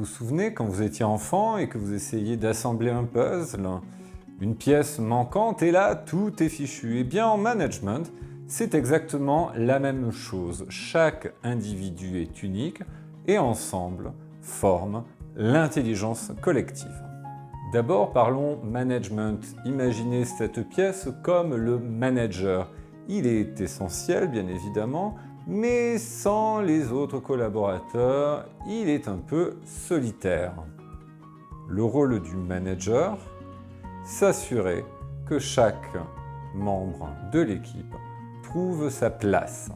vous souvenez quand vous étiez enfant et que vous essayiez d'assembler un puzzle, une pièce manquante et là, tout est fichu. Eh bien, en management, c'est exactement la même chose. Chaque individu est unique et ensemble forment l'intelligence collective. D'abord, parlons management. Imaginez cette pièce comme le manager. Il est essentiel, bien évidemment, mais sans les autres collaborateurs, il est un peu solitaire. Le rôle du manager, s'assurer que chaque membre de l'équipe trouve sa place.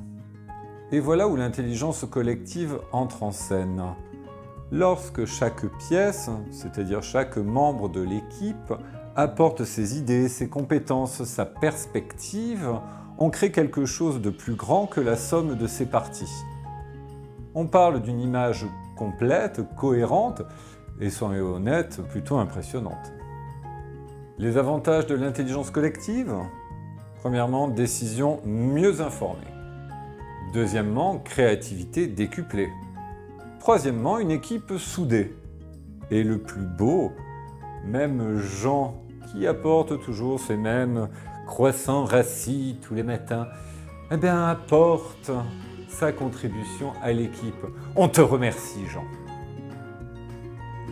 Et voilà où l'intelligence collective entre en scène. Lorsque chaque pièce, c'est-à-dire chaque membre de l'équipe, apporte ses idées, ses compétences, sa perspective, on crée quelque chose de plus grand que la somme de ses parties. On parle d'une image complète, cohérente et, soyons honnêtes, plutôt impressionnante. Les avantages de l'intelligence collective? Premièrement, décision mieux informée. Deuxièmement, créativité décuplée. Troisièmement, une équipe soudée. Et le plus beau, même Jean, qui apporte toujours ces mêmes croissants rassis tous les matins, eh bien, apporte sa contribution à l'équipe. On te remercie, Jean.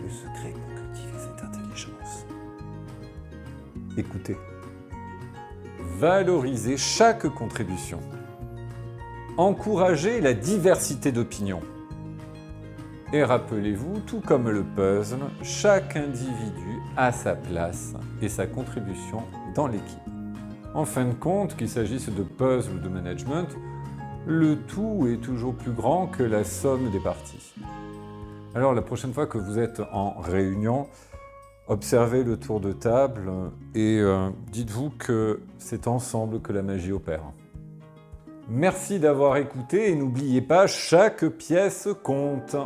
Le secret pour cultiver cette intelligence. Écoutez. Valorisez chaque contribution. Encouragez la diversité d'opinions. Et rappelez-vous, tout comme le puzzle, chaque individu a sa place et sa contribution dans l'équipe. En fin de compte, qu'il s'agisse de puzzle ou de management, le tout est toujours plus grand que la somme des parties. Alors la prochaine fois que vous êtes en réunion, observez le tour de table et dites-vous que c'est ensemble que la magie opère. Merci d'avoir écouté et n'oubliez pas, chaque pièce compte.